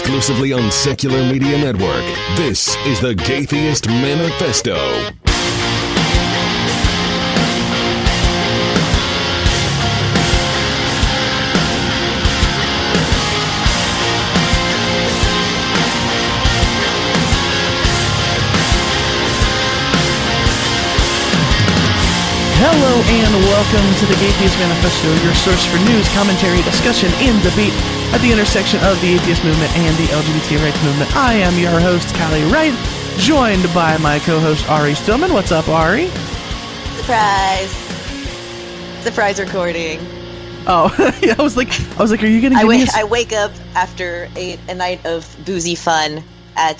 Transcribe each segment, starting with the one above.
exclusively on Secular Media Network. This is the Gaytheist Manifesto. Hello and welcome to the Gaytheist Manifesto, your source for news, commentary, discussion, and debate at the intersection of the atheist movement and the LGBT rights movement. I am your host, Callie Wright, joined by my co-host, Ari Stillman. What's up, Ari? Surprise! Surprise recording. Oh, yeah, I was like, are you gonna give me I wake up after a night of boozy fun at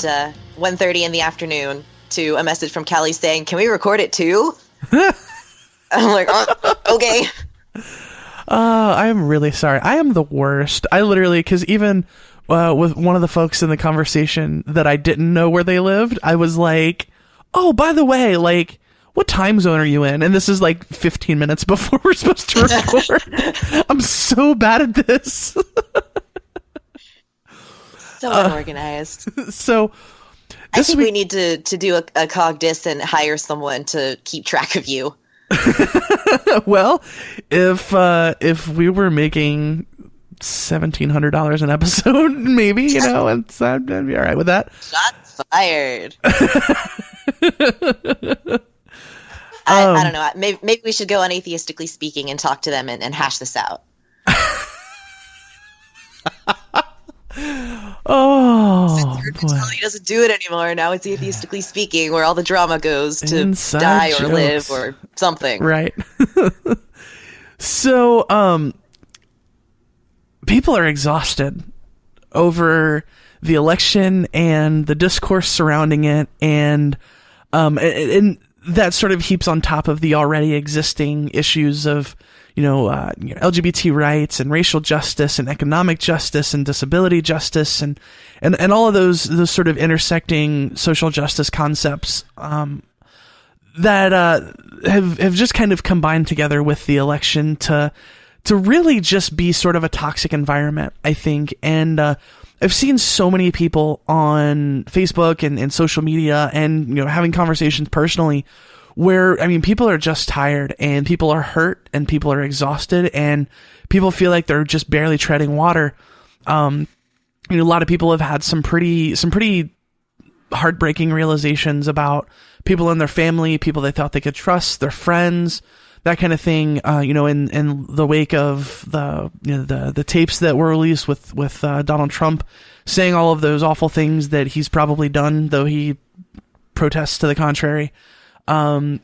1:30 in the afternoon to a message from Callie saying, "Can we record it too?" I'm like, oh, okay. I am really sorry. I am the worst. I literally, because even with one of the folks in the conversation that I didn't know where they lived, I was like, oh, by the way, like, what time zone are you in? And this is like 15 minutes before we're supposed to record. I'm so bad at this. So unorganized. So I think we need to do a cog dis and hire someone to keep track of you. Well, if we were making $1,700 an episode, maybe, you know, and I'd be all right with that. Shots fired. I don't know. Maybe we should go on Atheistically Speaking and talk to them and hash this out. Oh, boy. He doesn't do it anymore. Now it's Atheistically Speaking, where all the drama goes to Inside die or jokes. live or something. Right. So, people are exhausted over the election and the discourse surrounding it, and that sort of heaps on top of the already existing issues of LGBT rights and racial justice and economic justice and disability justice and all of those sort of intersecting social justice concepts that have just kind of combined together with the election to really just be sort of a toxic environment, I think. And I've seen so many people on Facebook and social media and having conversations personally where, I mean, people are just tired and people are hurt and people are exhausted and people feel like they're just barely treading water. A lot of people have had some pretty heartbreaking realizations about people in their family, people they thought they could trust, their friends, that kind of thing. In the wake of the tapes that were released with Donald Trump saying all of those awful things that he's probably done, though he protests to the contrary. And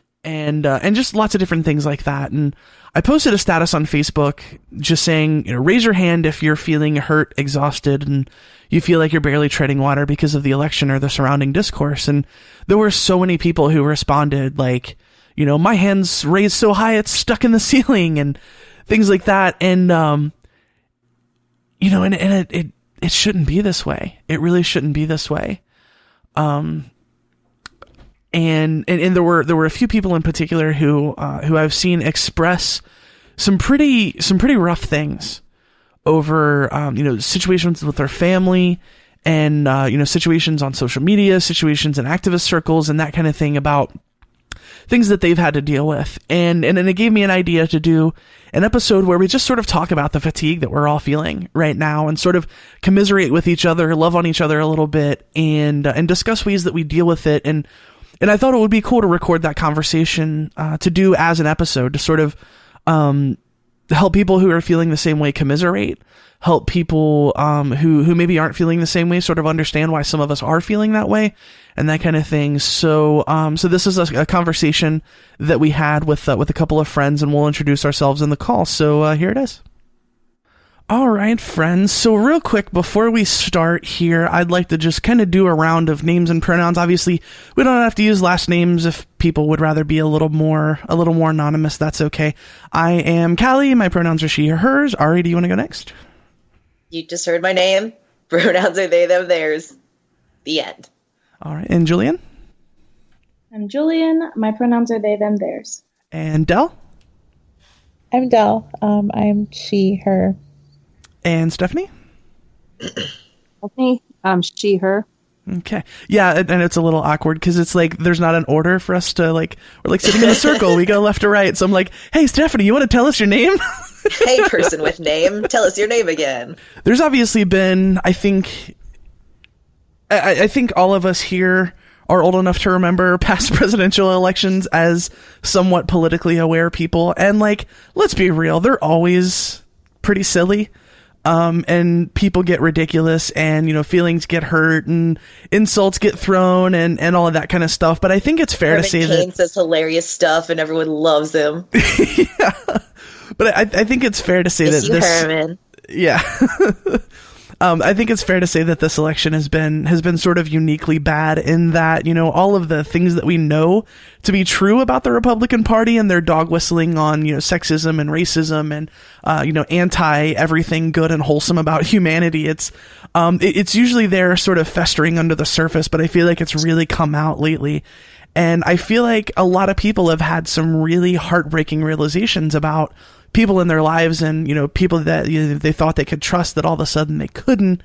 just lots of different things like that. And I posted a status on Facebook just saying, raise your hand if you're feeling hurt, exhausted, and you feel like you're barely treading water because of the election or the surrounding discourse. And there were so many people who responded like, my hand's raised so high it's stuck in the ceiling and things like that. And, it shouldn't be this way. It really shouldn't be this way. And there were a few people in particular who I've seen express some pretty rough things over situations with their family and situations on social media, situations in activist circles and that kind of thing about things that they've had to deal with. And it gave me an idea to do an episode where we just sort of talk about the fatigue that we're all feeling right now and sort of commiserate with each other, love on each other a little bit and discuss ways that we deal with it. And I thought it would be cool to record that conversation to do as an episode to sort of help people who are feeling the same way commiserate, help people who maybe aren't feeling the same way sort of understand why some of us are feeling that way and that kind of thing. So this is a conversation that we had with a couple of friends, and we'll introduce ourselves in the call. So here it is. All right, friends. So real quick, before we start here, I'd like to just kind of do a round of names and pronouns. Obviously, we don't have to use last names if people would rather be a little more anonymous. That's okay. I am Callie. My pronouns are she or hers. Ari, do you want to go next? You just heard my name. Pronouns are they, them, theirs. The end. All right. And Julian? I'm Julian. My pronouns are they, them, theirs. And Del? I'm Del. I'm she, her. And Stephanie? Stephanie. She, her. Okay. Yeah, and it's a little awkward because it's like there's not an order for us to like, we're like sitting in a circle. We go left to right. So I'm like, hey, Stephanie, you want to tell us your name? Hey, person with name, tell us your name again. There's obviously been, I think all of us here are old enough to remember past presidential elections as somewhat politically aware people. And like, let's be real, they're always pretty silly. And people get ridiculous and, you know, feelings get hurt and insults get thrown and all of that kind of stuff. But I think it's fair to say Kane that says hilarious stuff and everyone loves him. Yeah. But I think it's fair to say that this, Herman. Yeah. I think it's fair to say that this election has been sort of uniquely bad in that, you know, all of the things that we know to be true about the Republican Party and their dog whistling on, you know, sexism and racism and, you know, anti everything good and wholesome about humanity. It's usually there sort of festering under the surface, but I feel like it's really come out lately. And I feel like a lot of people have had some really heartbreaking realizations about people in their lives and, you know, people that, you know, they thought they could trust that all of a sudden they couldn't,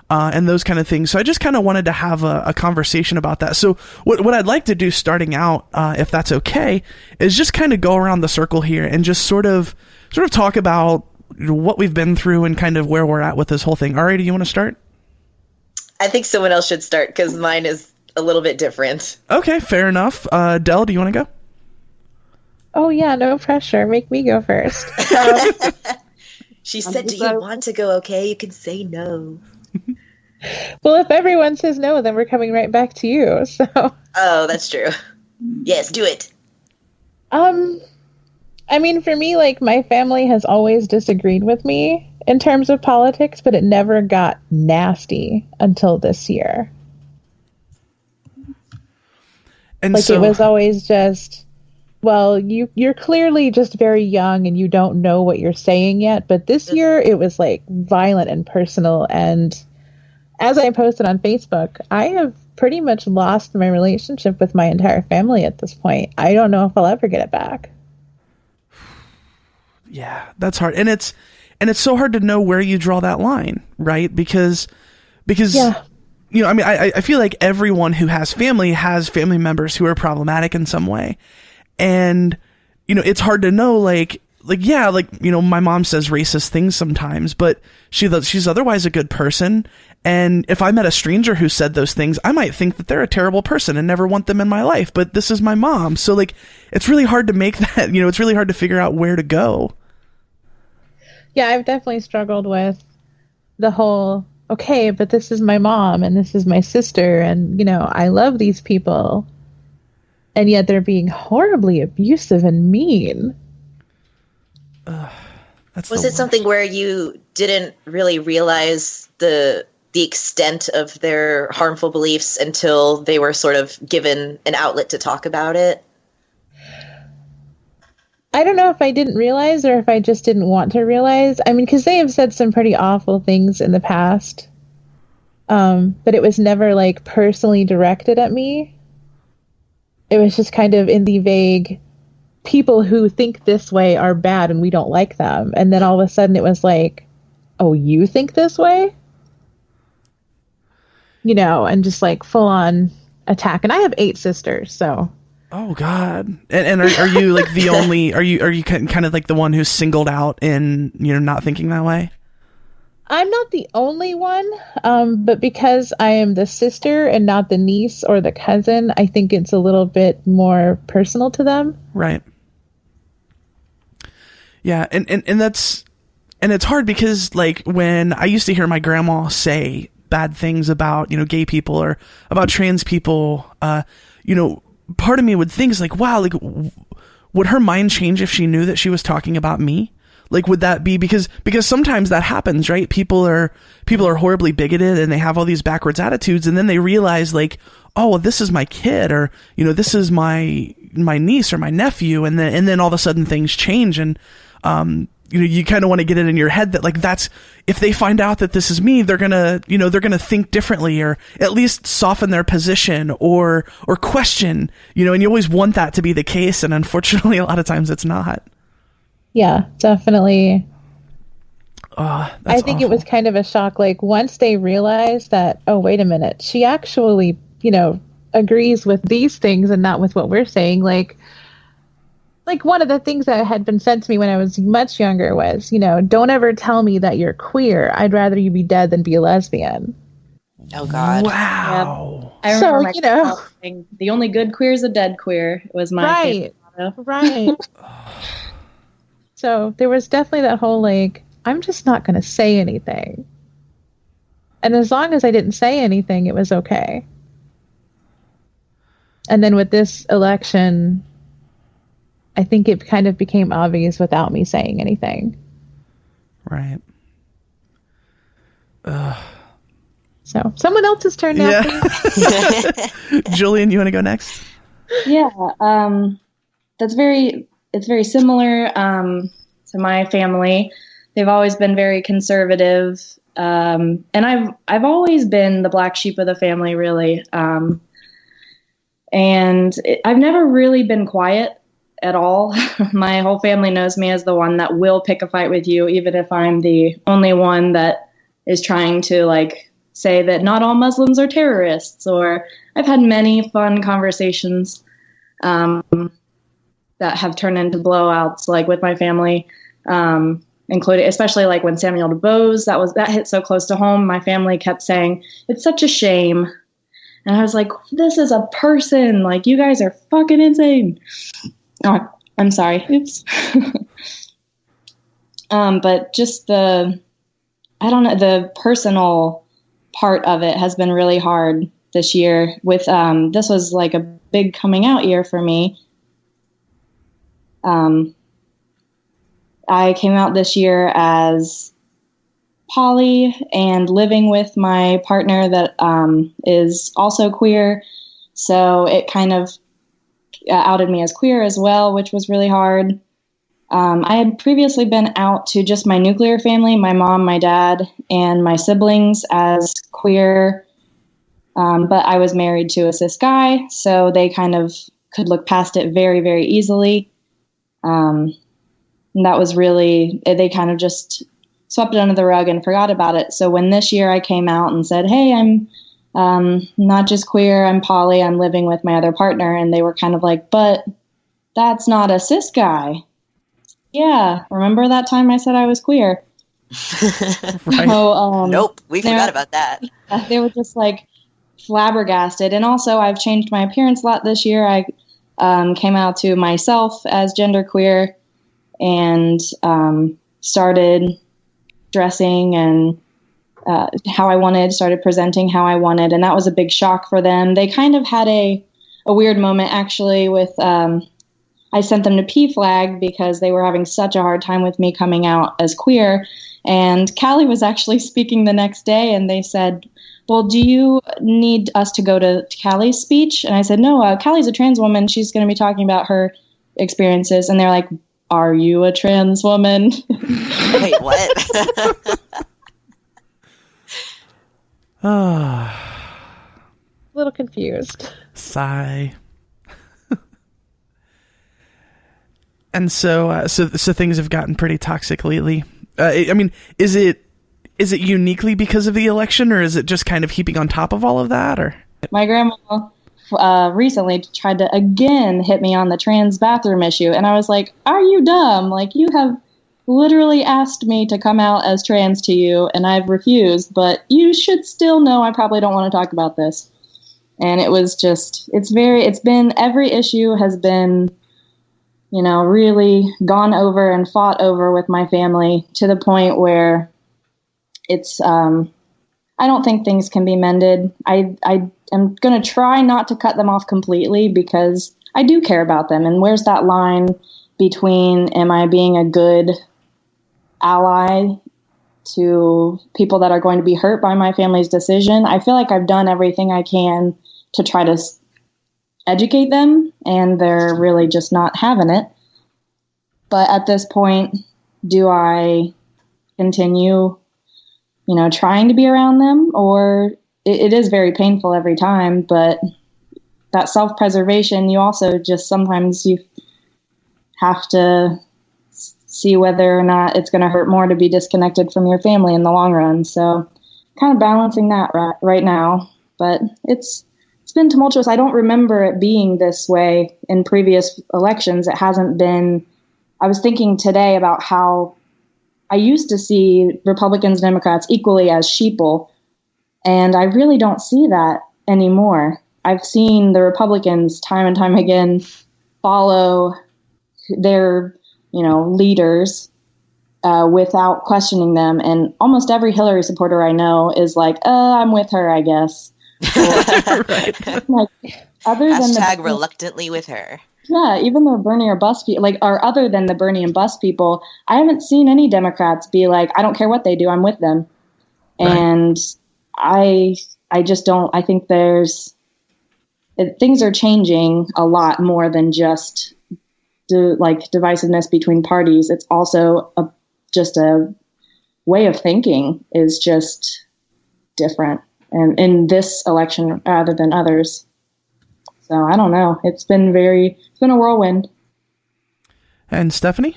and those kind of things. So I just kind of wanted to have a conversation about that. So what I'd like to do starting out, if that's okay, is just kind of go around the circle here and just sort of talk about what we've been through and kind of where we're at with this whole thing. All right, do you want to start? I think someone else should start because mine is a little bit different. Okay, fair enough. Del, do you want to go? Oh, yeah, no pressure. Make me go first. She said, do you want to go? Okay, you can say no. Well, if everyone says no, then we're coming right back to you. So. Oh, that's true. Yes, do it. I mean, for me, like, my family has always disagreed with me in terms of politics, but it never got nasty until this year. And like, so, it was always just, well, you're clearly just very young and you don't know what you're saying yet. But this year it was like violent and personal. And as I posted on Facebook, I have pretty much lost my relationship with my entire family at this point. I don't know if I'll ever get it back. Yeah, that's hard. And it's so hard to know where you draw that line, right? Because yeah. You know, I mean, I feel like everyone who has family members who are problematic in some way. And, you know, it's hard to know, like, yeah, like, you know, my mom says racist things sometimes, but she's otherwise a good person. And if I met a stranger who said those things, I might think that they're a terrible person and never want them in my life. But this is my mom. So, like, it's really hard to make that, you know, it's really hard to figure out where to go. Yeah, I've definitely struggled with the whole, okay, but this is my mom and this is my sister and, you know, I love these people. And yet they're being horribly abusive and mean. Was it something where you didn't really realize the extent of their harmful beliefs until they were sort of given an outlet to talk about it? I don't know if I didn't realize or if I just didn't want to realize. I mean, because they have said some pretty awful things in the past. But it was never, like, personally directed at me. It was just kind of in the vague, people who think this way are bad and we don't like them. And then all of a sudden it was like, oh, you think this way? You know, and just like full on attack. And I have 8 sisters, so. Oh God. And are you like the only, are you kind of like the one who's singled out in, you know, not thinking that way? I'm not the only one, but because I am the sister and not the niece or the cousin, I think it's a little bit more personal to them. Right. Yeah, and it's hard because, like, when I used to hear my grandma say bad things about, you know, gay people or about trans people, you know, part of me would think is like, wow, like, would her mind change if she knew that she was talking about me? Like, would that be because sometimes that happens, right? People are horribly bigoted and they have all these backwards attitudes, and then they realize, like, oh, well, this is my kid, or, you know, this is my niece or my nephew, and then all of a sudden things change, and you know, you kind of want to get it in your head that, like, that's, if they find out that this is me, they're gonna think differently, or at least soften their position or question, you know, and you always want that to be the case, and unfortunately a lot of times it's not. Yeah, definitely. That's I think it was awful. kind of a shock. Like once they realized that, oh, wait a minute, she actually, agrees with these things and not with what we're saying. Like one of the things that had been said to me when I was much younger was, don't ever tell me that you're queer. I'd rather you be dead than be a lesbian. Oh God. Wow. I remember So, my grandma saying, the only good queer is a dead queer was my favorite motto. Right. So there was definitely that whole I'm just not going to say anything. And as long as I didn't say anything, it was okay. And then with this election, I think it kind of became obvious without me saying anything. Right. So someone else's turn now, please. Julian, you want to go next? Yeah, it's very similar to my family. They've always been very conservative, and I've always been the black sheep of the family, really. I've never really been quiet at all. My whole family knows me as the one that will pick a fight with you, even if I'm the only one that is trying to say that not all Muslims are terrorists. Or I've had many fun conversations that have turned into blowouts, with my family, including especially when Samuel DuBose, that hit so close to home. My family kept saying it's such a shame, and I was like, this is a person. You guys are fucking insane. Oh, I'm sorry. Oops. But just the personal part of it has been really hard this year. With this was a big coming out year for me. I came out this year as poly and living with my partner that is also queer. So it kind of outed me as queer as well, which was really hard. I had previously been out to just my nuclear family, my mom, my dad, and my siblings as queer. But I was married to a cis guy, so they kind of could look past it very, very easily. And that was really, they kind of just swept it under the rug and forgot about it. So when this year I came out and said, hey, I'm not just queer, I'm poly, I'm living with my other partner. And they were kind of like, but that's not a cis guy. Yeah, remember that time I said I was queer? Right. So, nope, we forgot about that. They were just flabbergasted. And also I've changed my appearance a lot this year. I came out to myself as genderqueer and started dressing and how I wanted, started presenting how I wanted. And that was a big shock for them. They kind of had a weird moment actually with, I sent them to PFLAG because they were having such a hard time with me coming out as queer. And Callie was actually speaking the next day and they said, well, do you need us to go to Callie's speech? And I said, no, Callie's a trans woman. She's going to be talking about her experiences. And they're like, are you a trans woman? Wait, what? A little confused. Sigh. And so things have gotten pretty toxic lately. I mean, is it uniquely because of the election, or is it just kind of heaping on top of all of that? Or my grandma recently tried to again hit me on the trans bathroom issue, and I was like, "Are you dumb? You have literally asked me to come out as trans to you, and I've refused. But you should still know I probably don't want to talk about this." And it was just, every issue has been, really gone over and fought over with my family to the point where it's, I don't think things can be mended. I am going to try not to cut them off completely because I do care about them. And where's that line between, am I being a good ally to people that are going to be hurt by my family's decision? I feel like I've done everything I can to try to educate them, and they're really just not having it. But at this point, do I continue, trying to be around them? Or it is very painful every time, but that self-preservation, you also just sometimes you have to see whether or not it's going to hurt more to be disconnected from your family in the long run. So kind of balancing that right now, but it's been tumultuous. I don't remember it being this way in previous elections. It hasn't been. I was thinking today about how I used to see Republicans and Democrats equally as sheeple, and I really don't see that anymore. I've seen the Republicans time and time again follow their, leaders without questioning them. And almost every Hillary supporter I know is like, I'm with her, I guess. Right. Like, other than Hashtag reluctantly with her. Yeah, even the Bernie or bust people, or other than the Bernie and bust people, I haven't seen any Democrats be like, I don't care what they do, I'm with them. Right. And I just don't. I think things are changing a lot more than just divisiveness between parties. It's also just a way of thinking is just different, and in this election rather than others. So I don't know. It's been a whirlwind. And Stephanie?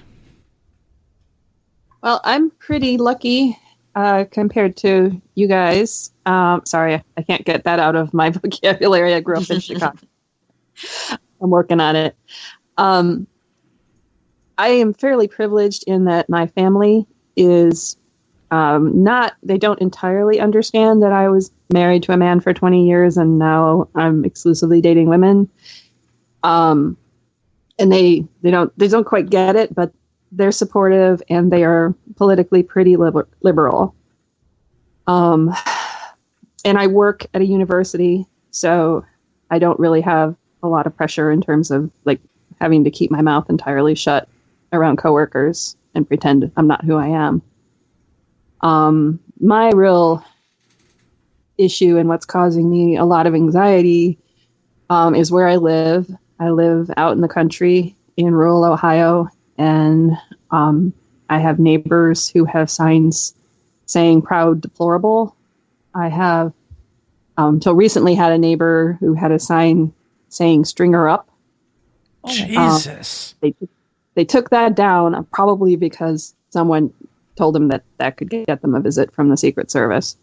Well, I'm pretty lucky compared to you guys. Sorry, I can't get that out of my vocabulary. I grew up in Chicago. I'm working on it. I am fairly privileged in that my family is they don't entirely understand that I was married to a man for 20 years and now I'm exclusively dating women. And they don't quite get it, but they're supportive and they are politically pretty liberal. And I work at a university, so I don't really have a lot of pressure in terms of having to keep my mouth entirely shut around coworkers and pretend I'm not who I am. My real issue and what's causing me a lot of anxiety is where I live. I live out in the country in rural Ohio, and I have neighbors who have signs saying "proud deplorable." I have, till recently, had a neighbor who had a sign saying "string her up." Jesus. They took that down, probably because someone told them that could get them a visit from the Secret Service.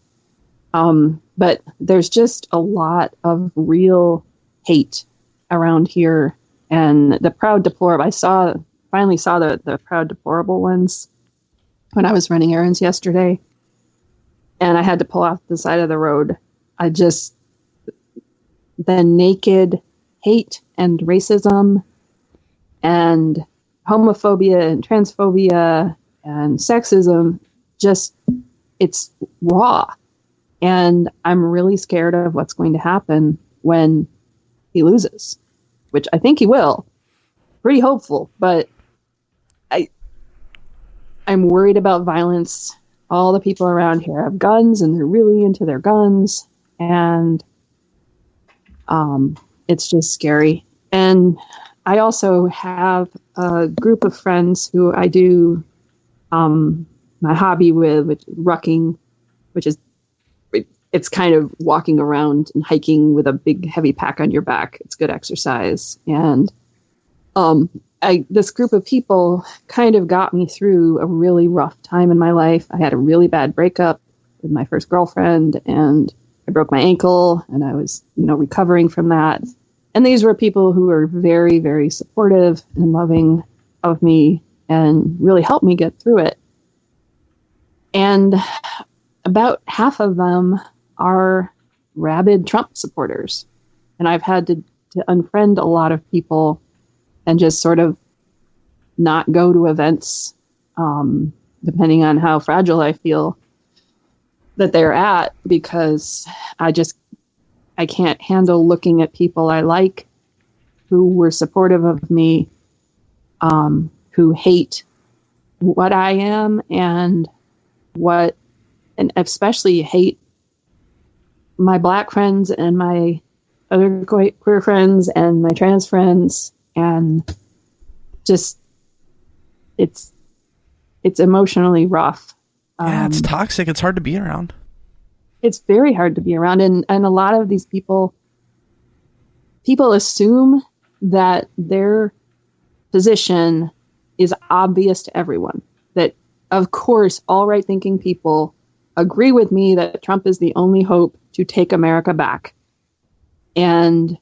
But there's just a lot of real hate around here. And the proud deplorable, I finally saw the proud deplorable ones when I was running errands yesterday. And I had to pull off the side of the road. The naked hate and racism and homophobia and transphobia and sexism, it's raw. And I'm really scared of what's going to happen when he loses, which I think he will. Pretty hopeful, but I'm worried about violence. All the people around here have guns and they're really into their guns. And it's just scary. And I also have a group of friends who I do my hobby with, which is rucking, which is, it's kind of walking around and hiking with a big heavy pack on your back. It's good exercise. And this group of people kind of got me through a really rough time in my life. I had a really bad breakup with my first girlfriend and I broke my ankle and I was, recovering from that. And these were people who were very, very supportive and loving of me and really helped me get through it. And about half of them are rabid Trump supporters. And I've had to unfriend a lot of people and just sort of not go to events, depending on how fragile I feel that they're at, because I can't handle looking at people I like who were supportive of me, who hate what I am and especially hate my Black friends and my other queer friends and my trans friends, and just it's emotionally rough. Yeah, it's toxic. It's hard to be around. It's very hard to be around, and a lot of these people assume that their position is obvious to everyone. That, of course, all right-thinking people agree with me that Trump is the only hope to take America back. And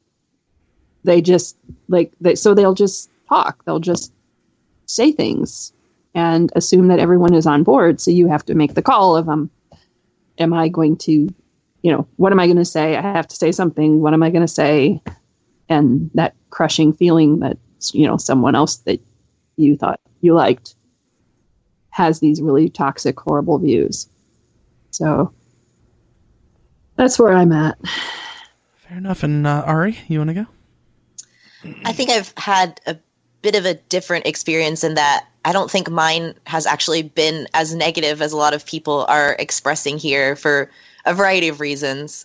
they just, so they'll just talk. They'll just say things and assume that everyone is on board. So you have to make the call of, am I going to, what am I going to say? I have to say something. What am I going to say? And that crushing feeling that, someone else that you thought you liked has these really toxic, horrible views. So that's where I'm at. Fair enough. And Ari, you want to go? I think I've had a bit of a different experience in that I don't think mine has actually been as negative as a lot of people are expressing here for a variety of reasons.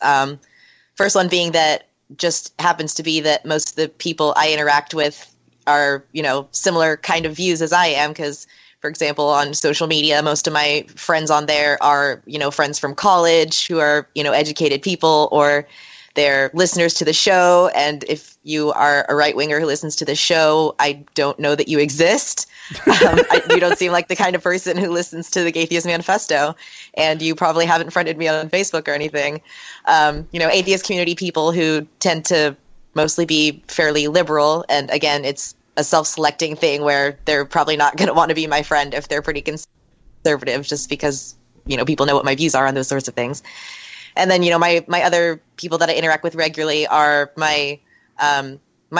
First one being that just happens to be that most of the people I interact with are, similar kind of views as I am. Because, for example, on social media, most of my friends on there are, friends from college who are, educated people, or they're listeners to the show. And if you are a right-winger who listens to the show, I don't know that you exist. You don't seem like the kind of person who listens to the Atheist Manifesto, and you probably haven't friended me on Facebook or anything. Atheist community people who tend to mostly be fairly liberal. And again, it's a self-selecting thing where they're probably not going to want to be my friend if they're pretty conservative, just because, people know what my views are on those sorts of things. And then, my other people that I interact with regularly are my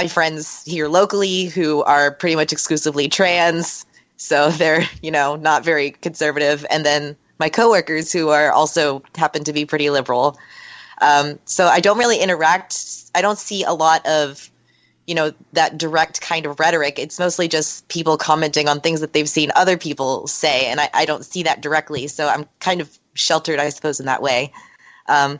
friends here locally who are pretty much exclusively trans. So they're, not very conservative. And then my coworkers who are also happen to be pretty liberal. So I don't really interact. I don't see a lot of, that direct kind of rhetoric. It's mostly just people commenting on things that they've seen other people say. And I don't see that directly. So I'm kind of sheltered, I suppose, in that way. The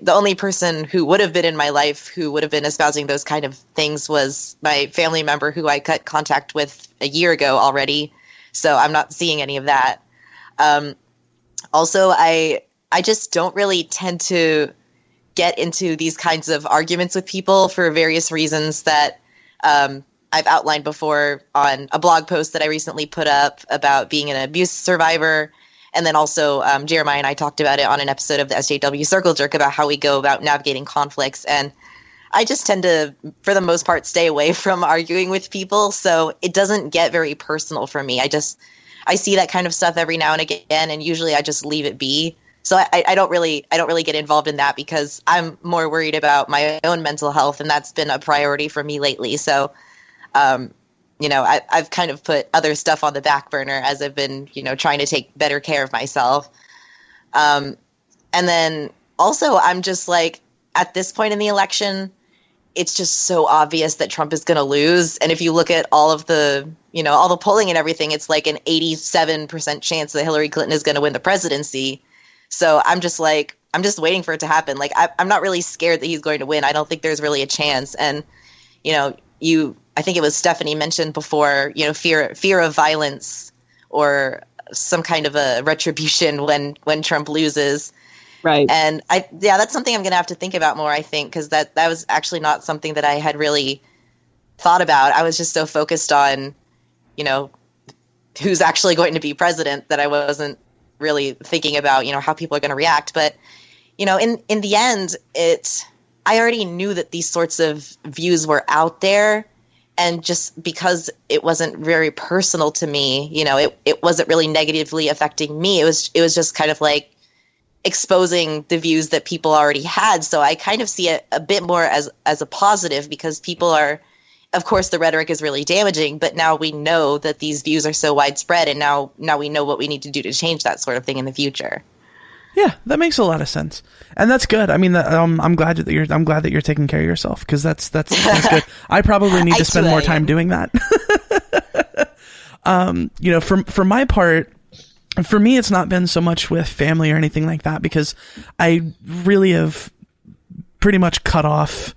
only person who would have been in my life who would have been espousing those kind of things was my family member who I cut contact with a year ago already. So I'm not seeing any of that. Also, I just don't really tend to get into these kinds of arguments with people for various reasons that I've outlined before on a blog post that I recently put up about being an abuse survivor. And then also Jeremiah and I talked about it on an episode of the SJW Circle Jerk about how we go about navigating conflicts. And I just tend to, for the most part, stay away from arguing with people. So it doesn't get very personal for me. I see that kind of stuff every now and again, and usually I just leave it be. So I don't really get involved in that because I'm more worried about my own mental health, and that's been a priority for me lately. So, I've kind of put other stuff on the back burner as I've been, trying to take better care of myself. And then also I'm just like, at this point in the election, it's just so obvious that Trump is going to lose. And if you look at all of the, all the polling and everything, it's like an 87% chance that Hillary Clinton is going to win the presidency. So I'm just waiting for it to happen. Like, I'm not really scared that he's going to win. I don't think there's really a chance. And, I think it was Stephanie mentioned before, fear of violence or some kind of a retribution when Trump loses. Right. And that's something I'm going to have to think about more, I think, because that was actually not something that I had really thought about. I was just so focused on, who's actually going to be president that I wasn't really thinking about, how people are going to react. But, in the end, I already knew that these sorts of views were out there. And just because it wasn't very personal to me, it wasn't really negatively affecting me. It was just kind of like exposing the views that people already had. So I kind of see it a bit more as a positive, because people are, of course, the rhetoric is really damaging, but now we know that these views are so widespread, and now we know what we need to do to change that sort of thing in the future. Yeah, that makes a lot of sense, and that's good. I mean, I'm glad that you're taking care of yourself, because that's good. I probably need to spend more time doing that. For my part, for me, it's not been so much with family or anything like that, because I really have pretty much cut off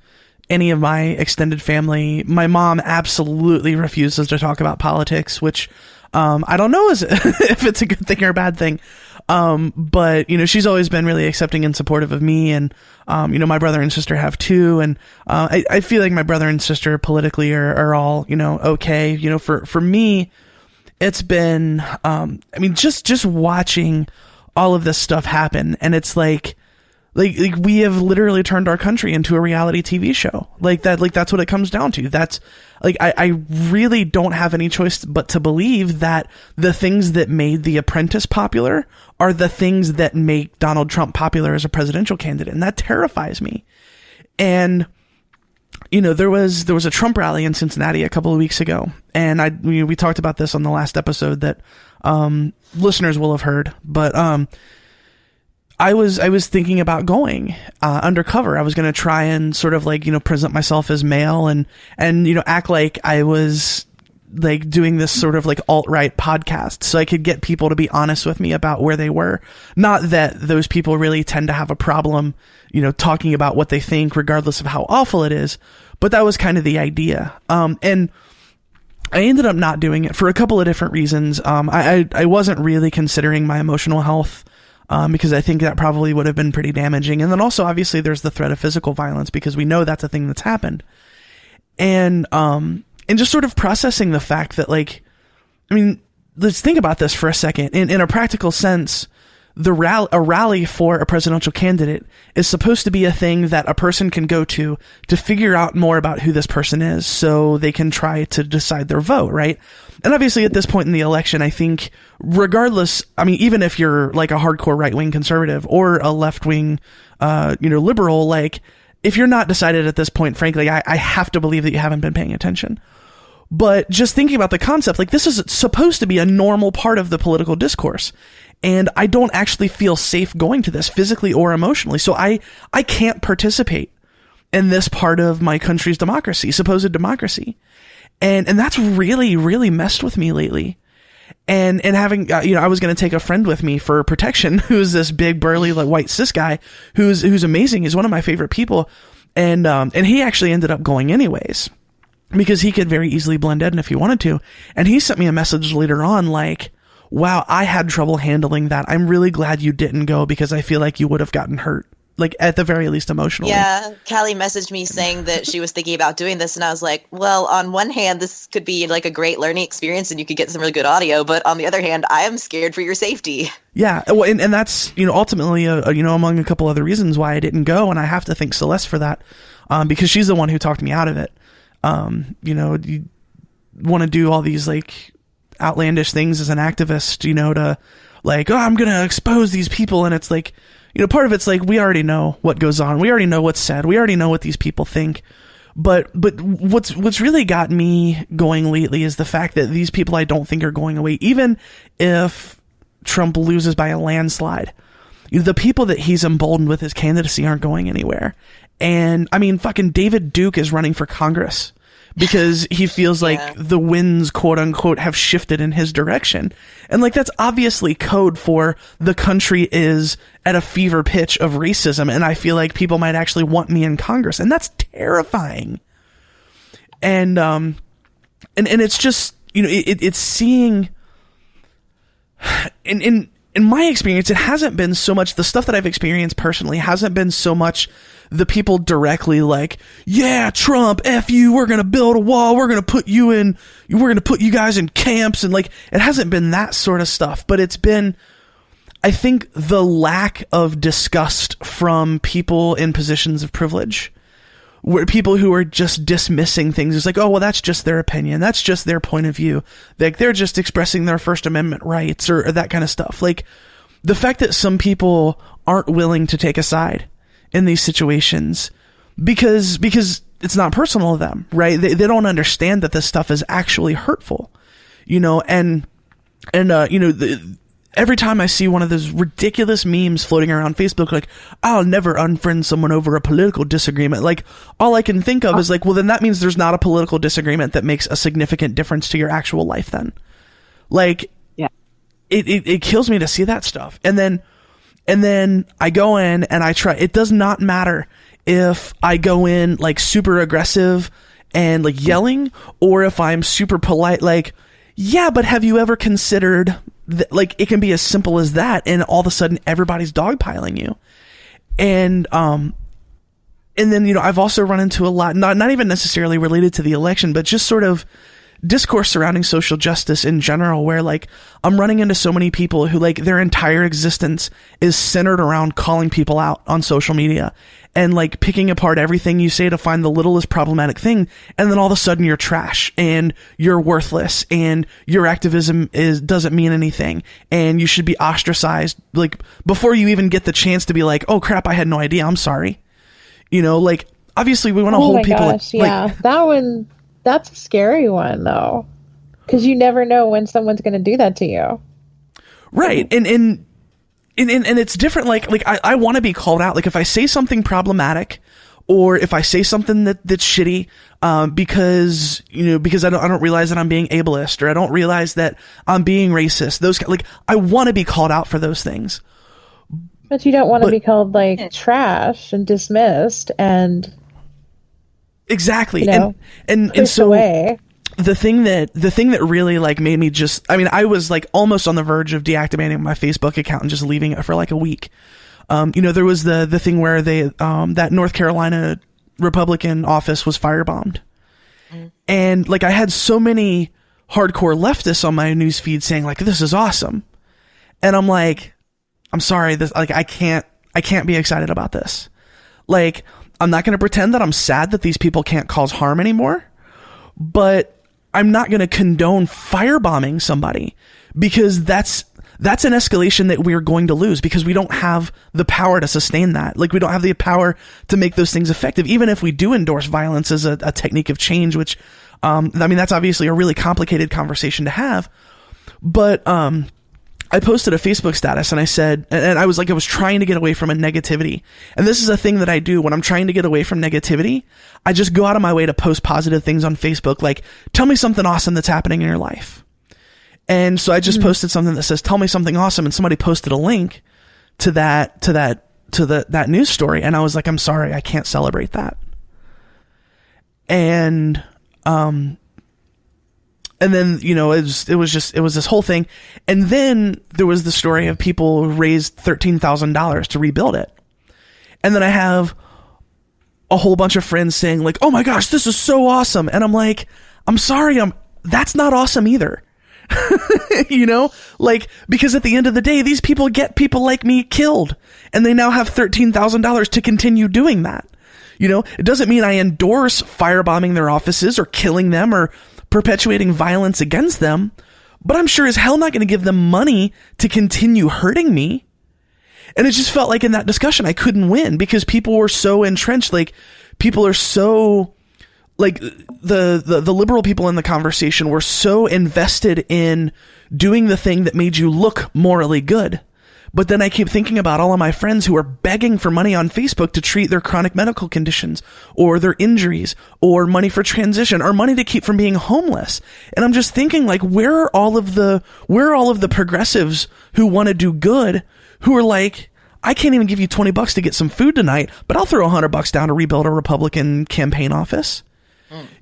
any of my extended family. My mom absolutely refuses to talk about politics, which I don't know if it's a good thing or a bad thing. But, she's always been really accepting and supportive of me. And, my brother and sister have too. And, I feel like my brother and sister politically are all, okay. For me, it's been, just watching all of this stuff happen. And it's like we have literally turned our country into a reality TV show. That's what it comes down to. That's I really don't have any choice but to believe that the things that made The Apprentice popular are the things that make Donald Trump popular as a presidential candidate. And that terrifies me. And, there was a Trump rally in Cincinnati a couple of weeks ago. And we talked about this on the last episode that, listeners will have heard, but, I was thinking about going undercover. I was going to try and sort of present myself as male and act like I was doing this sort of alt-right podcast so I could get people to be honest with me about where they were. Not that those people really tend to have a problem, talking about what they think regardless of how awful it is, but that was kind of the idea. And I ended up not doing it for a couple of different reasons. I wasn't really considering my emotional health, because I think that probably would have been pretty damaging. And then also, obviously, there's the threat of physical violence because we know that's a thing that's happened. And just sort of processing the fact that, let's think about this for a second. In a practical sense, a rally for a presidential candidate is supposed to be a thing that a person can go to figure out more about who this person is so they can try to decide their vote, right? And obviously at this point in the election, I think regardless, even if you're a hardcore right-wing conservative or a left-wing, liberal, if you're not decided at this point, frankly, I have to believe that you haven't been paying attention. But just thinking about the concept, this is supposed to be a normal part of the political discourse. And I don't actually feel safe going to this physically or emotionally. So I can't participate in this part of my country's democracy, supposed democracy. And that's really, really messed with me lately. And having, I was going to take a friend with me for protection, who's this big, burly, white cis guy who's amazing. He's one of my favorite people. And he actually ended up going anyways because he could very easily blend in if he wanted to. And he sent me a message later on wow, I had trouble handling that. I'm really glad you didn't go because I feel like you would have gotten hurt, at the very least emotionally. Yeah, Callie messaged me saying that she was thinking about doing this, and I was like, well, on one hand, this could be a great learning experience and you could get some really good audio, but on the other hand, I am scared for your safety. Yeah, well, and that's, ultimately, among a couple other reasons why I didn't go, and I have to thank Celeste for that, because she's the one who talked me out of it. You want to do all these, outlandish things as an activist, to I'm going to expose these people. And it's part of it's we already know what goes on. We already know what's said. We already know what these people think. But what's really got me going lately is the fact that these people I don't think are going away. Even if Trump loses by a landslide, the people that he's emboldened with his candidacy aren't going anywhere. And fucking David Duke is running for Congress because he feels like the winds, quote unquote, have shifted in his direction. And that's obviously code for the country is at a fever pitch of racism. And I feel like people might actually want me in Congress. And that's terrifying. And it's just, it's seeing in my experience, it hasn't been so much the stuff that I've experienced personally hasn't been so much the people directly yeah, Trump, F you, we're going to build a wall. We're going to put you guys in camps. And it hasn't been that sort of stuff, but it's been, I think, the lack of disgust from people in positions of privilege, where people who are just dismissing things. It's oh, well, that's just their opinion. That's just their point of view. They're just expressing their First Amendment rights or that kind of stuff. The fact that some people aren't willing to take a side in these situations because it's not personal to them, right? They don't understand that this stuff is actually hurtful, every time I see one of those ridiculous memes floating around Facebook, I'll never unfriend someone over a political disagreement. All I can think of is well, then that means there's not a political disagreement that makes a significant difference to your actual life then. Yeah. It kills me to see that stuff. And then I go in and I try. It does not matter if I go in super aggressive and yelling, or if I'm super polite, yeah, but have you ever considered like it can be as simple as that, and all of a sudden everybody's dogpiling you. And then, you know, I've also run into a lot, not even necessarily related to the election, but just sort of discourse surrounding social justice in general, where like I'm running into so many people who like their entire existence is centered around calling people out on social media and like picking apart everything you say to find the littlest problematic thing. And then all of a sudden you're trash and you're worthless and your activism doesn't mean anything and you should be ostracized, like before you even get the chance to be like, oh crap, I had no idea, I'm sorry. You know, like obviously we want to hold people. Yeah, that's a scary one though, because you never know when someone's going to do that to you. Right. And it's different. Like I want to be called out. Like if I say something problematic or if I say something that's shitty, because I don't realize that I'm being ableist, or I don't realize that I'm being racist. Like I want to be called out for those things. But you don't want to be called like trash and dismissed and exactly. You know, and so away. the thing that really like made me just, I mean, I was like almost on the verge of deactivating my Facebook account and just leaving it for like a week. You know, there was the thing where they that North Carolina Republican office was firebombed. And like I had so many hardcore leftists on my news feed saying like, this is awesome. And I'm like, I'm sorry, this, like, I can't be excited about this. Like, I'm not going to pretend that I'm sad that these people can't cause harm anymore, but I'm not going to condone firebombing somebody, because that's an escalation that we're going to lose, because we don't have the power to sustain that. Like, we don't have the power to make those things effective, even if we do endorse violence as a technique of change, which, I mean, that's obviously a really complicated conversation to have. But, I posted a Facebook status and I said, and I was trying to get away from a negativity. And this is a thing that I do when I'm trying to get away from negativity. I just go out of my way to post positive things on Facebook. Like, tell me something awesome that's happening in your life. And so I just posted something that says, tell me something awesome. And somebody posted a link to that news story. And I was like, I'm sorry, I can't celebrate that. And then, you know, it was this whole thing. And then there was the story of people who raised $13,000 to rebuild it. And then I have a whole bunch of friends saying like, oh my gosh, this is so awesome. And I'm like, I'm sorry, that's not awesome either. You know, like, because at the end of the day, these people get people like me killed, and they now have $13,000 to continue doing that. You know, it doesn't mean I endorse firebombing their offices or killing them or perpetuating violence against them, but I'm sure as hell not going to give them money to continue hurting me. And it just felt like in that discussion I couldn't win, because people were so entrenched. Like, people are so, like, the liberal people in the conversation were so invested in doing the thing that made you look morally good. But then I keep thinking about all of my friends who are begging for money on Facebook to treat their chronic medical conditions or their injuries, or money for transition, or money to keep from being homeless. And I'm just thinking, like, where are all of the progressives who want to do good, who are like, I can't even give you $20 to get some food tonight, but I'll throw $100 down to rebuild a Republican campaign office.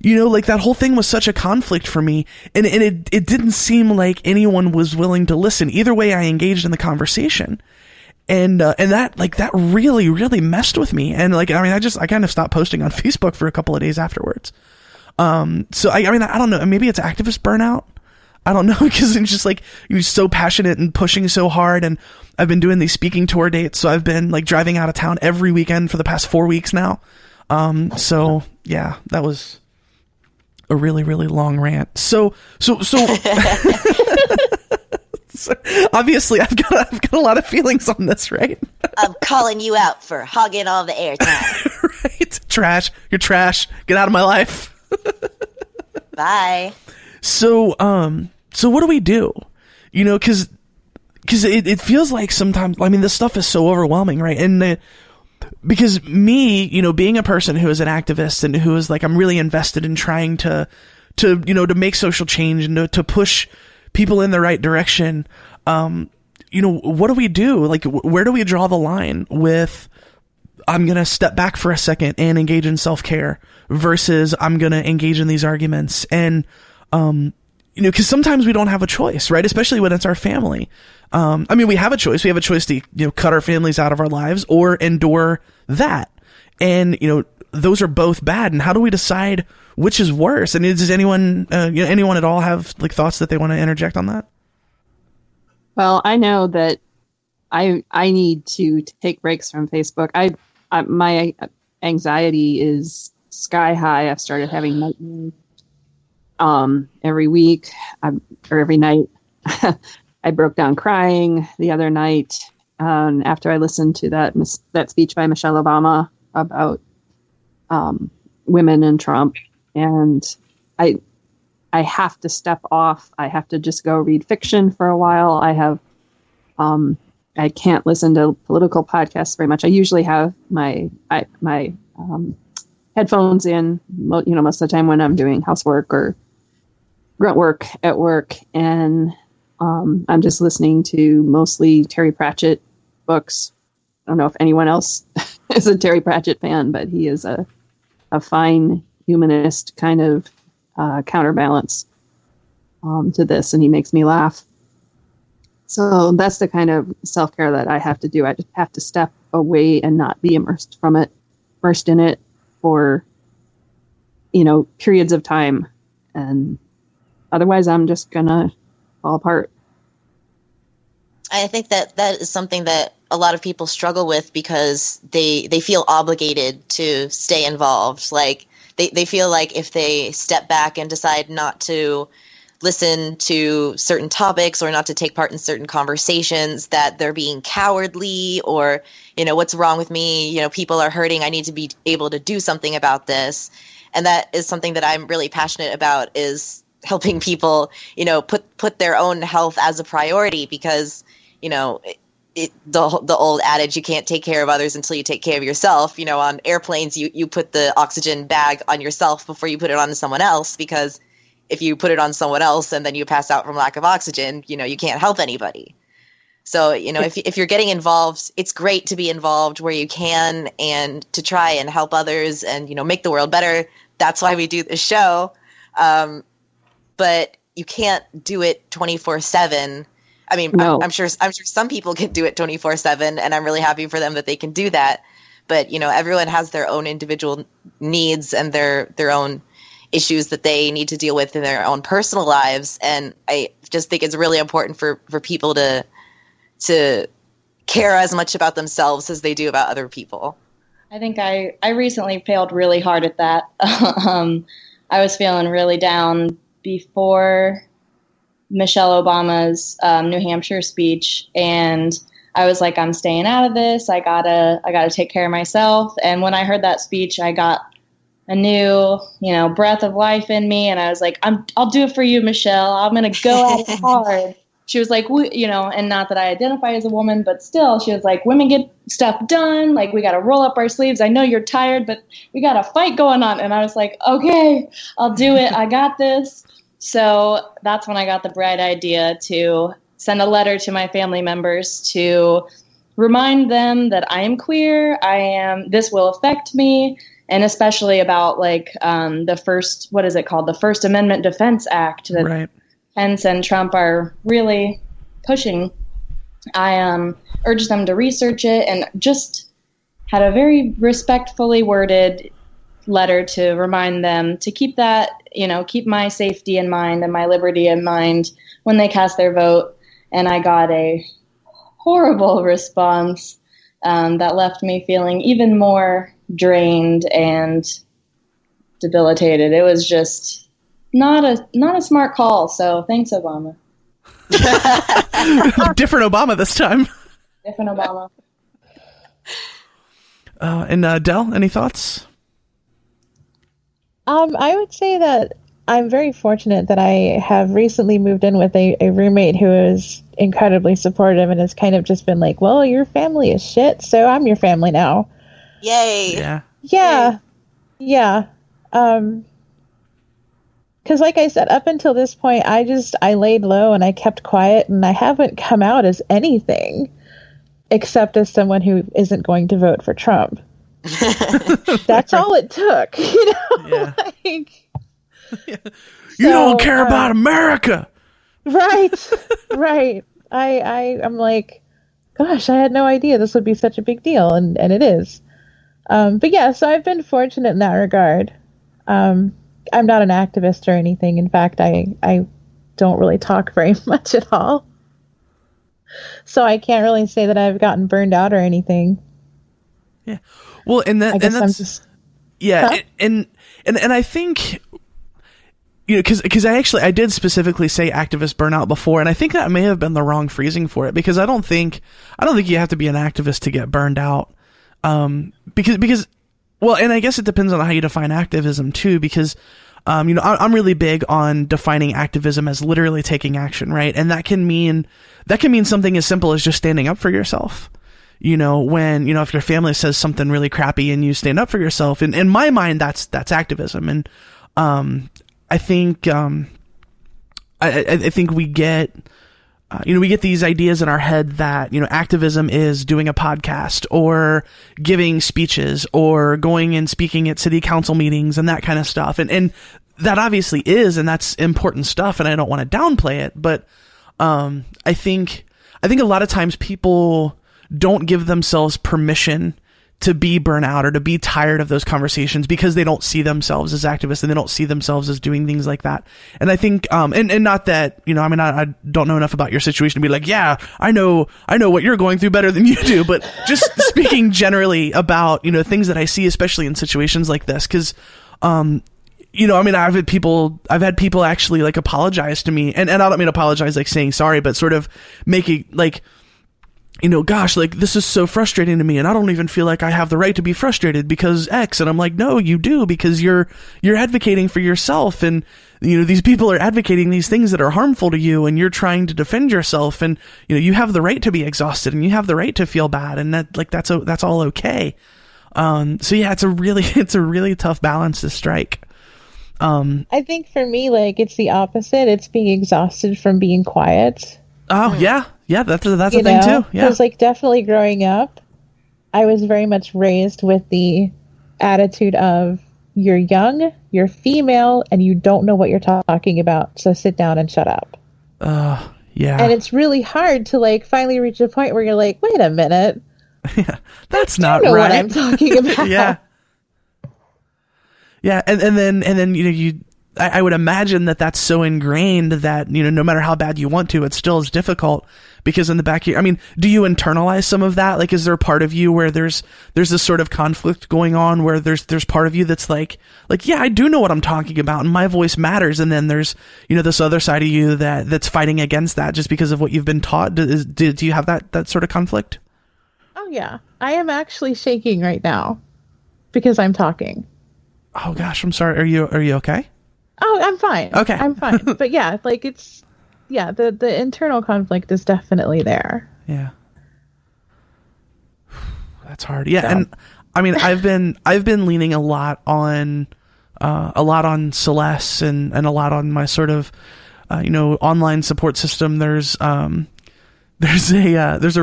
You know, like, that whole thing was such a conflict for me, and it didn't seem like anyone was willing to listen. Either way, I engaged in the conversation, and that really, really messed with me. And like, I mean, I kind of stopped posting on Facebook for a couple of days afterwards. So I mean, I don't know, maybe it's activist burnout. I don't know, because I'm just like, you're so passionate and pushing so hard, and I've been doing these speaking tour dates, so I've been like driving out of town every weekend for the past 4 weeks now. So yeah, that was a really, really long rant. So obviously I've got a lot of feelings on this, right? I'm calling you out for hogging all the airtime. Right? Trash. You're trash. Get out of my life. Bye. So what do we do? You know, cause it feels like sometimes, I mean, this stuff is so overwhelming, right? And because me, you know, being a person who is an activist and who is like, I'm really invested in trying to make social change and to push people in the right direction. You know, what do we do? Like, where do we draw the line with, I'm going to step back for a second and engage in self-care versus I'm going to engage in these arguments? And, because sometimes we don't have a choice, right? Especially when it's our family. I mean, we have a choice. We have a choice to, cut our families out of our lives or endure that. And, those are both bad. And how do we decide which is worse? And does anyone at all have like thoughts that they want to interject on that? Well, I know that I need to take breaks from Facebook. My anxiety is sky high. I've started having nightmares every week or every night. I broke down crying the other night after I listened to that speech by Michelle Obama about women and Trump, and I have to step off. I have to just go read fiction for a while. I can't listen to political podcasts very much. I usually have my headphones in, most of the time when I'm doing housework or grunt work at work, and I'm just listening to mostly Terry Pratchett books. I don't know if anyone else is a Terry Pratchett fan, but he is a fine humanist kind of counterbalance to this, and he makes me laugh. So that's the kind of self-care that I have to do. I just have to step away and not be immersed in it for, periods of time. And otherwise I'm just gonna fall apart. I think that is something that a lot of people struggle with because they feel obligated to stay involved. Like they feel like if they step back and decide not to listen to certain topics or not to take part in certain conversations, that they're being cowardly or, what's wrong with me? People are hurting. I need to be able to do something about this. And that is something that I'm really passionate about, is helping people, put their own health as a priority, because, the old adage, you can't take care of others until you take care of yourself. On airplanes, you put the oxygen bag on yourself before you put it on someone else, because if you put it on someone else and then you pass out from lack of oxygen, you can't help anybody. So, if you're getting involved, it's great to be involved where you can and to try and help others and, make the world better. That's why we do this show. But you can't do it 24/7. I mean, no. I'm sure some people can do it 24/7, and I'm really happy for them that they can do that. But, everyone has their own individual needs and their own issues that they need to deal with in their own personal lives. And I just think it's really important for people to care as much about themselves as they do about other people. I think I recently failed really hard at that. I was feeling really down before Michelle Obama's New Hampshire speech, and I was like, I'm staying out of this. I gotta take care of myself. And when I heard that speech, I got a new, breath of life in me. And I was like, I'll do it for you, Michelle. I'm going to go at it hard. She was like, and not that I identify as a woman, but still, she was like, women get stuff done. Like, we got to roll up our sleeves. I know you're tired, but we got a fight going on. And I was like, okay, I'll do it. I got this. So that's when I got the bright idea to send a letter to my family members to remind them that I am queer. This will affect me. And especially about the first, what is it called? The First Amendment Defense Act that right. Pence and Trump are really pushing. I urged them to research it and just had a very respectfully worded letter to remind them to keep that, keep my safety in mind and my liberty in mind when they cast their vote. And I got a horrible response that left me feeling even more drained and debilitated. It was just not a smart call. So thanks, Obama. Different Obama this time. Different Obama. And Del, any thoughts? I would say that I'm very fortunate that I have recently moved in with a roommate who is incredibly supportive and has kind of just been like, well, your family is shit, so I'm your family now. Yay. Yeah. Because like I said, up until this point, I laid low and I kept quiet, and I haven't come out as anything except as someone who isn't going to vote for Trump. That's all it took, Yeah. You don't care about America. Right. Right. I'm like, gosh, I had no idea this would be such a big deal, and it is. But yeah, so I've been fortunate in that regard. I'm not an activist or anything. In fact, I don't really talk very much at all. So I can't really say that I've gotten burned out or anything. Yeah. Well, and that's yeah, huh? and I think, because I did specifically say activist burnout before, and I think that may have been the wrong phrasing for it, because I don't think you have to be an activist to get burned out. Because well, and I guess it depends on how you define activism too, because I'm really big on defining activism as literally taking action, right? And that can mean something as simple as just standing up for yourself. When, if your family says something really crappy and you stand up for yourself, and in my mind, that's activism. And, I think, I think we get, we get these ideas in our head that, activism is doing a podcast or giving speeches or going and speaking at city council meetings and that kind of stuff. And that obviously is, and that's important stuff, and I don't want to downplay it. But, I think a lot of times people don't give themselves permission to be burnout or to be tired of those conversations because they don't see themselves as activists and they don't see themselves as doing things like that. And I think, and not that, I don't know enough about your situation to be like, yeah, I know what you're going through better than you do, but just speaking generally about, things that I see, especially in situations like this. Cause, I've had people actually like apologize to me, and I don't mean apologize like saying sorry, but sort of making like, gosh, like this is so frustrating to me and I don't even feel like I have the right to be frustrated because X. And I'm like, no, you do, because you're advocating for yourself, and these people are advocating these things that are harmful to you, and you're trying to defend yourself, and you have the right to be exhausted and you have the right to feel bad, and that's all okay. So yeah, it's a really tough balance to strike. I think for me, like, it's the opposite. It's being exhausted from being quiet. Oh yeah. Yeah, that's a thing too. Yeah. Because like definitely growing up, I was very much raised with the attitude of you're young, you're female, and you don't know what you're talking about, so sit down and shut up. Yeah. And it's really hard to like finally reach a point where you're like, wait a minute. Yeah, that's not know right. What I'm talking about. Yeah. Yeah, and then I would imagine that that's so ingrained that, no matter how bad you want to, it still is difficult, because in the back of do you internalize some of that? Like, is there a part of you where there's this sort of conflict going on where there's part of you that's like, yeah, I do know what I'm talking about and my voice matters. And then there's, this other side of you that's fighting against that just because of what you've been taught. Do you have that sort of conflict? Oh yeah. I am actually shaking right now because I'm talking. Oh gosh, I'm sorry. Are you okay? Oh, I'm fine. Okay. I'm fine. But yeah, like the internal conflict is definitely there. Yeah. That's hard. Yeah. So. And I've been leaning a lot on Celeste and a lot on my sort of, online support system. There's a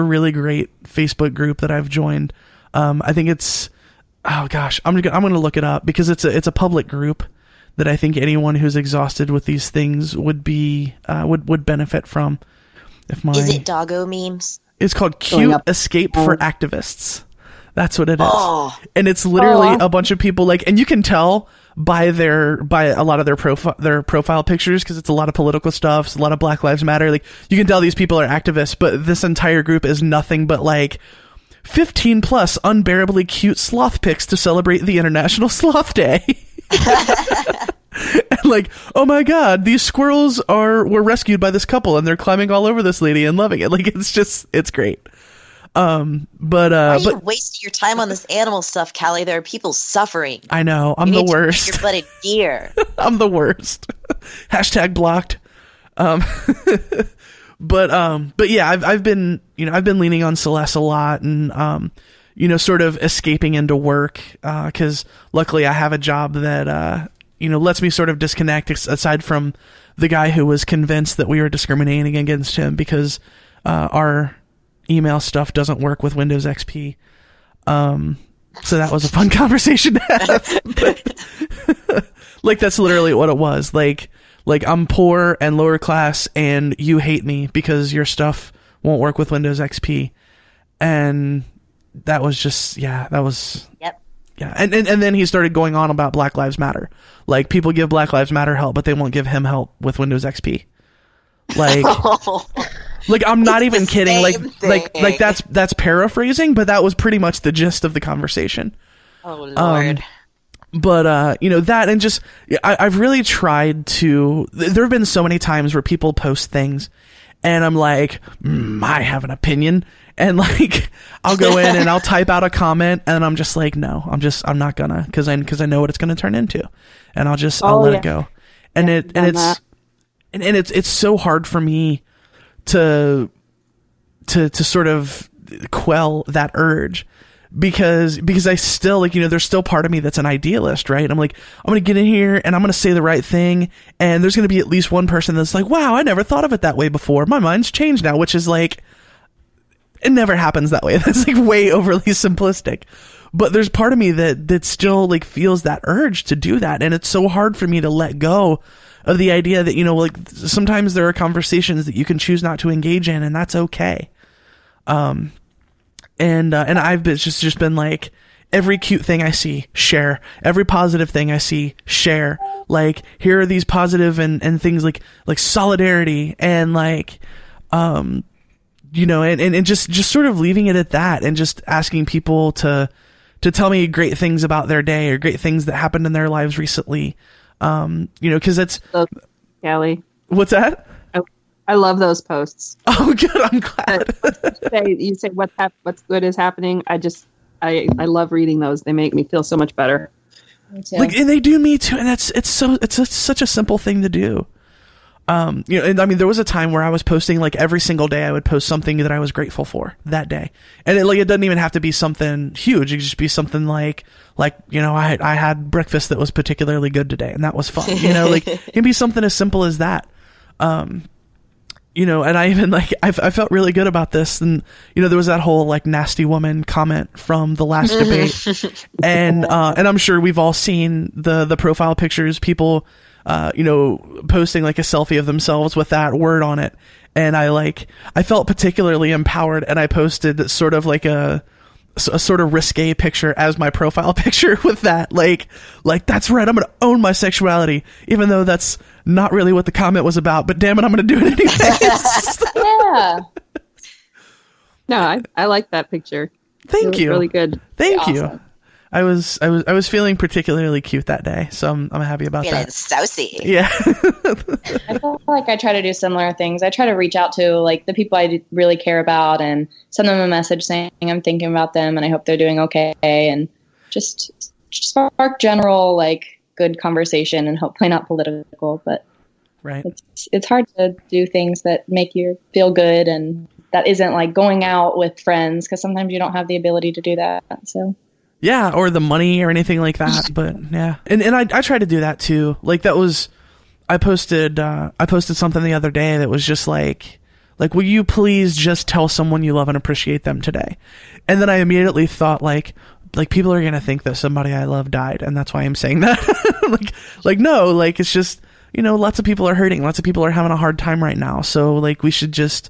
really great Facebook group that I've joined. I think it's, oh gosh, I'm going to look it up because it's a public group that I think anyone who's exhausted with these things would be would benefit from. Is it doggo memes? It's called Cute Escape for Activists. That's what it is. And it's literally a bunch of people and you can tell by a lot of their profile pictures, because it's a lot of political stuff, it's a lot of Black Lives Matter. Like, you can tell these people are activists, but this entire group is nothing but 15 plus unbearably cute sloth pics to celebrate the International Sloth Day. And oh my god, these squirrels were rescued by this couple and they're climbing all over this lady and loving it. It's great. Why are you wasting your time on this animal stuff, Callie? There are people suffering. I know, I'm the worst. Your butt a deer. I'm the worst. Hashtag blocked. But yeah, I've been leaning on Celeste a lot, and sort of escaping into work, because luckily I have a job that lets me sort of disconnect, aside from the guy who was convinced that we were discriminating against him because our email stuff doesn't work with Windows XP. So that was a fun conversation to have. But, like, that's literally what it was. Like I'm poor and lower class and you hate me because your stuff won't work with Windows XP. And that was just, yeah, that was... Yep. Yeah, and then he started going on about Black Lives Matter. Like, people give Black Lives Matter help, but they won't give him help with Windows XP. Like, like I'm not even kidding. Like that's paraphrasing, but that was pretty much the gist of the conversation. Oh Lord. But you know, that, and just I've really tried to. There have been so many times where people post things, and I'm like, I have an opinion. And like, I'll go in and I'll type out a comment, and I'm just like, no, I'm not gonna, because I know what it's gonna turn into, and I'll let it go. And it's so hard for me to sort of quell that urge, because I still, like, you know, there's still part of me that's an idealist, right? I'm like, I'm gonna get in here and I'm gonna say the right thing, and there's gonna be at least one person that's like, wow, I never thought of it that way before. My mind's changed now, which is like, it never happens that way. That's like way overly simplistic. But there's part of me that still like feels that urge to do that. And it's so hard for me to let go of the idea that, you know, like, sometimes there are conversations that you can choose not to engage in, and that's okay. And I've just been like, every cute thing I see, share. Every positive thing I see, share. Like, here are these positive and things like solidarity and like, you know, and just sort of leaving it at that, and just asking people to tell me great things about their day or great things that happened in their lives recently. You know, because it's... Callie. What's that? I love those posts. Oh, good. I'm glad. You say what's good is happening. I love reading those. They make me feel so much better. Me too. Like, and they do me too. And it's such a simple thing to do. You know, and I mean, there was a time where I was posting, like, every single day I would post something that I was grateful for that day. And it doesn't even have to be something huge. It could just be something like, you know, I had breakfast that was particularly good today, and that was fun. You know, like, it can be something as simple as that. You know, and I even, like, I felt really good about this. And, you know, there was that whole, like, nasty woman comment from the last debate. And I'm sure we've all seen the profile pictures, people, you know, posting like a selfie of themselves with that word on it. And I felt particularly empowered, and I posted sort of like a sort of risque picture as my profile picture with that. Like, that's right, I'm going to own my sexuality, even though that's not really what the comment was about, but damn it, I'm going to do it anyways. Yeah. No, I like that picture. Thank you. Really good. Thank Awesome. you. I was feeling particularly cute that day, so I'm happy about Feeling that. saucy. Yeah. I feel like I try to do similar things. I try to reach out to, like, the people I really care about and send them a message saying I'm thinking about them and I hope they're doing okay, and just spark general, like, good conversation, and hopefully not political, but Right. it's hard to do things that make you feel good, and that isn't like going out with friends, because sometimes you don't have the ability to do that. So Yeah, or the money or anything like that. But yeah, and I try to do that too. Like, that was, I posted something the other day that was just like, will you please just tell someone you love and appreciate them today? And then I immediately thought, like people are gonna think that somebody I love died, and that's why I'm saying that. like no, like, it's just, you know, lots of people are hurting, lots of people are having a hard time right now. So, like, we should just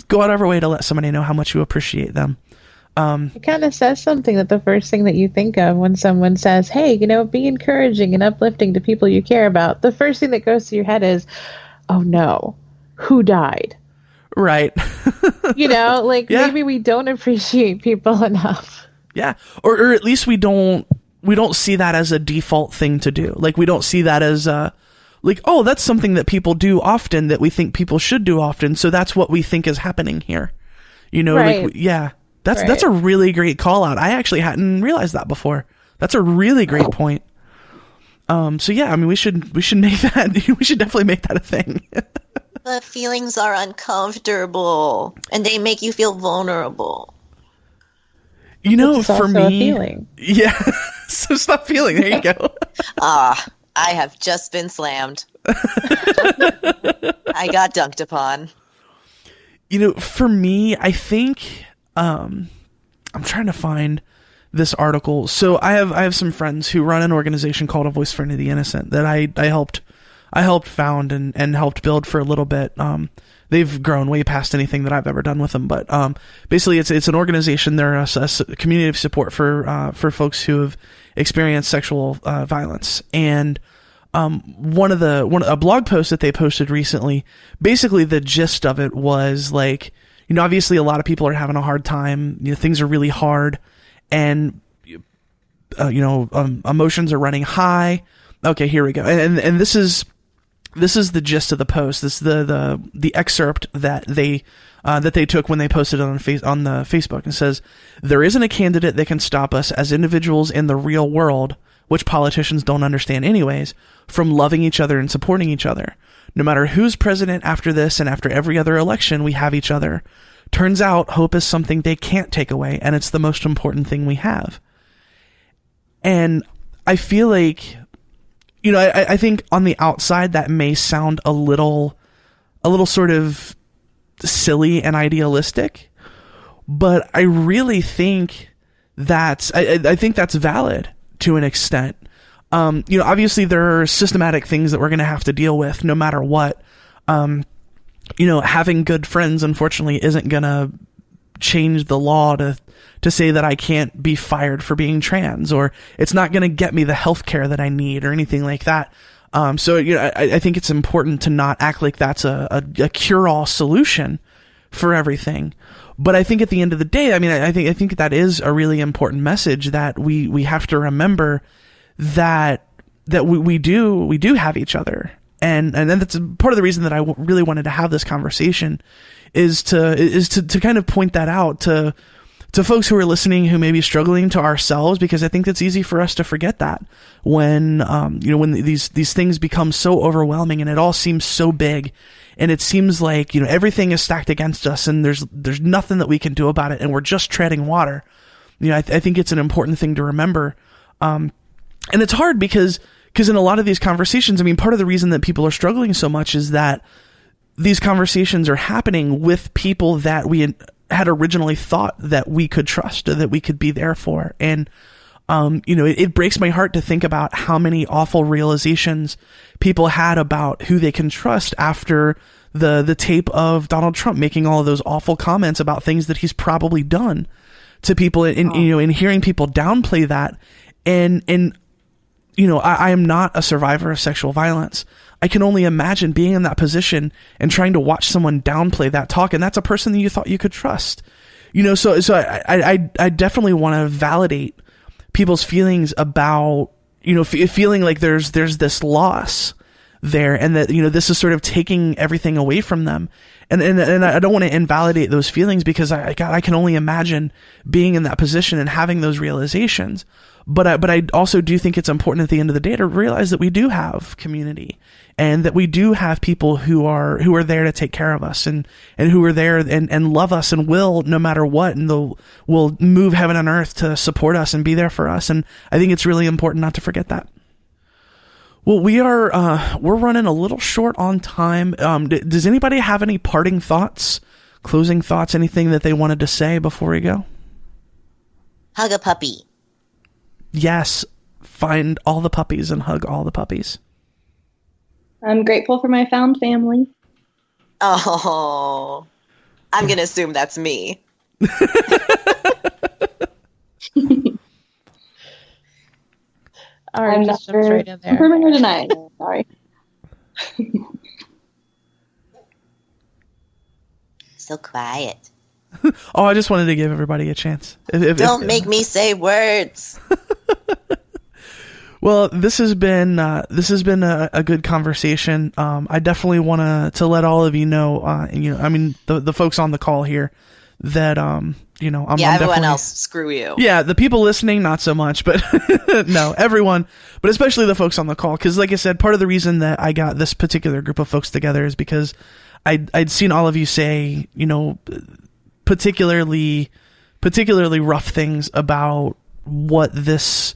go out of our way to let somebody know how much you appreciate them. It kind of says something that the first thing that you think of when someone says, hey, you know, be encouraging and uplifting to people you care about. The first thing that goes through your head is, oh no, who died? Right. You know, like, Yeah. maybe we don't appreciate people enough. Yeah. Or at least we don't see that as a default thing to do. Like, we don't see that as like, oh, that's something that people do often, that we think people should do often, so that's what we think is happening here. You know, Right. like, yeah. That's a really great call out. I actually hadn't realized that before. That's a really great point. So yeah, I mean, we should make that, we should definitely make that a thing. The feelings are uncomfortable, and they make you feel vulnerable. You know, It's for also a me, feeling. yeah. So stop feeling. There you go. I have just been slammed. I got dunked upon. You know, for me, I think, I'm trying to find this article. So I have some friends who run an organization called A Voice for the Innocent that I helped found and helped build for a little bit. They've grown way past anything that I've ever done with them, but basically it's an organization. They're a community of support for folks who have experienced sexual violence. And a blog post that they posted recently, basically the gist of it was like, obviously a lot of people are having a hard time. Things are really hard, and emotions are running high. Okay, here we go. And this is the gist of the post. This is the excerpt that they took when they posted it on the Facebook. It says, "There isn't a candidate that can stop us as individuals in the real world, which politicians don't understand anyways, from loving each other and supporting each other. No matter who's president after this and after every other election, we have each other. Turns out hope is something they can't take away, and it's the most important thing we have." And I feel like, I think on the outside that may sound a little sort of silly and idealistic, but I really think I think that's valid to an extent. Obviously there are systematic things that we're going to have to deal with no matter what. Having good friends, unfortunately, isn't going to change the law to say that I can't be fired for being trans, or it's not going to get me the health care that I need or anything like that. I think it's important to not act like that's a cure-all solution for everything. But I think at the end of the day, I think that is a really important message, that we have to remember that we do have each other. And that's part of the reason that I really wanted to have this conversation is to kind of point that out to folks who are listening, who may be struggling, to ourselves, because I think it's easy for us to forget that when these things become so overwhelming and it all seems so big, and it seems like, everything is stacked against us and there's nothing that we can do about it, and we're just treading water. I think it's an important thing to remember. And it's hard because in a lot of these conversations, part of the reason that people are struggling so much is that these conversations are happening with people that we had originally thought that we could trust, or that we could be there for. And, it breaks my heart to think about how many awful realizations people had about who they can trust after the tape of Donald Trump making all of those awful comments about things that he's probably done to people, and hearing people downplay that. And I am not a survivor of sexual violence. I can only imagine being in that position and trying to watch someone downplay that talk, and that's a person that you thought you could trust. So I definitely want to validate people's feelings about, feeling like there's this loss there, and that, this is sort of taking everything away from them. And I don't want to invalidate those feelings, because I can only imagine being in that position and having those realizations. But I also do think it's important at the end of the day to realize that we do have community, and that we do have people who are there to take care of us, and who are there and love us, and will, no matter what, and will move heaven and earth to support us and be there for us. And I think it's really important not to forget that. Well, we're running a little short on time. Does anybody have any parting thoughts, closing thoughts, anything that they wanted to say before we go? Hug a puppy. Yes, find all the puppies and hug all the puppies. I'm grateful for my found family. Oh, I'm going to assume that's me. All right, just jumps right in there. Improving tonight. Sorry. So quiet. Oh, I just wanted to give everybody a chance. Don't make me say words. Well, this has been a good conversation. I definitely want to let all of you know, the folks on the call here, that I'm everyone else, screw you. Yeah, the people listening, not so much, but no, everyone, but especially the folks on the call, because like I said, part of the reason that I got this particular group of folks together is because I'd seen all of you say, particularly rough things about what this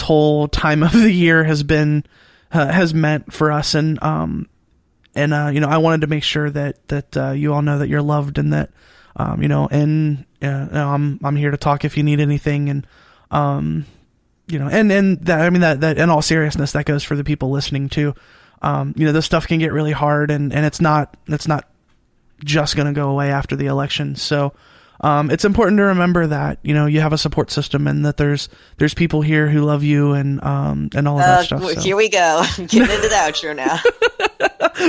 whole time of the year has meant for us, and I wanted to make sure that you all know that you're loved, and that and I'm here to talk if you need anything. And, and that, I mean, that in all seriousness, that goes for the people listening too. This stuff can get really hard, and it's not just going to go away after the election. So, it's important to remember that, you have a support system, and that there's people here who love you, and all of that stuff. So. Here we go. Getting into the outro now.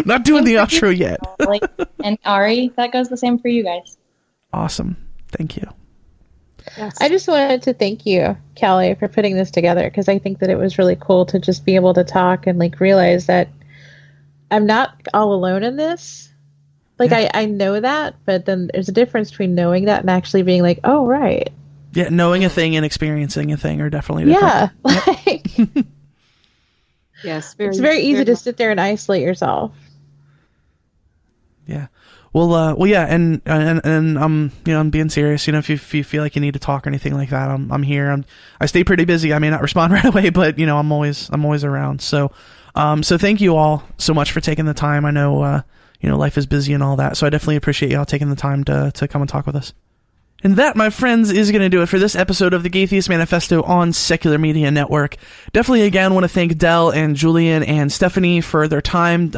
Not doing the outro yet. And Ari, that goes the same for you guys. Awesome. Thank you. Yes. I just wanted to thank you, Callie, for putting this together, because I think that it was really cool to just be able to talk and realize that I'm not all alone in this. I know that, but then there's a difference between knowing that and actually being like, oh, right. Yeah, knowing a thing and experiencing a thing are definitely different. Yeah. Yes. It's very easy to sit there and isolate yourself. Yeah. Well, yeah, and I'm being serious. If you feel like you need to talk or anything like that, I'm here. I stay pretty busy. I may not respond right away, but I'm always around. So thank you all so much for taking the time. I know, life is busy and all that, so I definitely appreciate y'all taking the time to come and talk with us. And that, my friends, is going to do it for this episode of the Gaytheist Manifesto on Secular Media Network. Definitely, again, want to thank Del and Julian and Stephanie for their time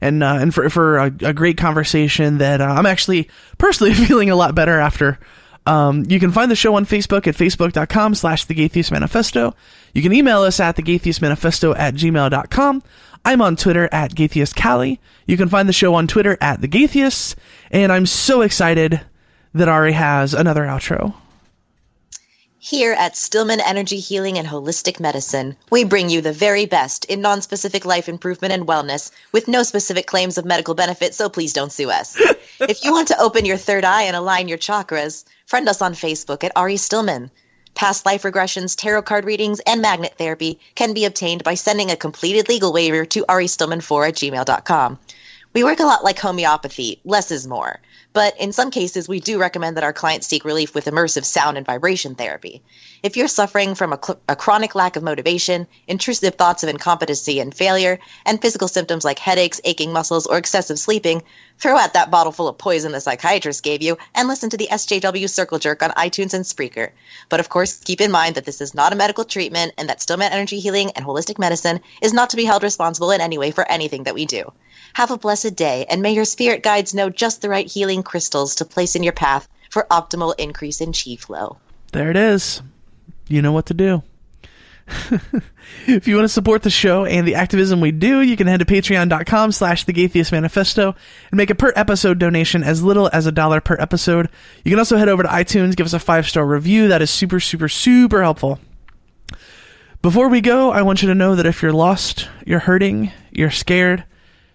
and for a great conversation that I'm actually personally feeling a lot better after. You can find the show on Facebook at facebook.com/The Gaytheist Manifesto. You can email us at thegaytheistmanifesto@gmail.com. I'm on Twitter at Gaytheist Callie. You can find the show on Twitter at The Gaytheists. And I'm so excited that Ari has another outro. Here at Stillman Energy Healing and Holistic Medicine, we bring you the very best in non-specific life improvement and wellness with no specific claims of medical benefit, so please don't sue us. If you want to open your third eye and align your chakras, friend us on Facebook at Ari Stillman. Past life regressions, tarot card readings, and magnet therapy can be obtained by sending a completed legal waiver to aristillman4@gmail.com. We work a lot like homeopathy, less is more. But in some cases, we do recommend that our clients seek relief with immersive sound and vibration therapy. If you're suffering from a chronic lack of motivation, intrusive thoughts of incompetency and failure, and physical symptoms like headaches, aching muscles, or excessive sleeping, throw out that bottle full of poison the psychiatrist gave you and listen to the SJW Circle Jerk on iTunes and Spreaker. But of course, keep in mind that this is not a medical treatment and that Stillman Energy Healing and Holistic Medicine is not to be held responsible in any way for anything that we do. Have a blessed day, and may your spirit guides know just the right healing crystals to place in your path for optimal increase in chi flow. There it is. You know what to do. If you want to support the show and the activism we do, you can head to patreon.com/The Gaytheist Manifesto and make a per episode donation as little as $1 per episode. You can also head over to iTunes, give us a 5-star review. That is super, super, super helpful. Before we go, I want you to know that if you're lost, you're hurting, you're scared,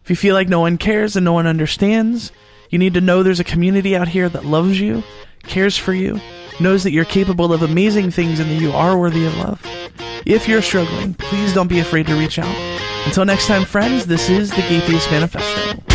if you feel like no one cares and no one understands, you need to know there's a community out here that loves you, cares for you, knows that you're capable of amazing things and that you are worthy of love. If you're struggling, please don't be afraid to reach out. Until next time, friends, this is the Gaytheist Manifesto.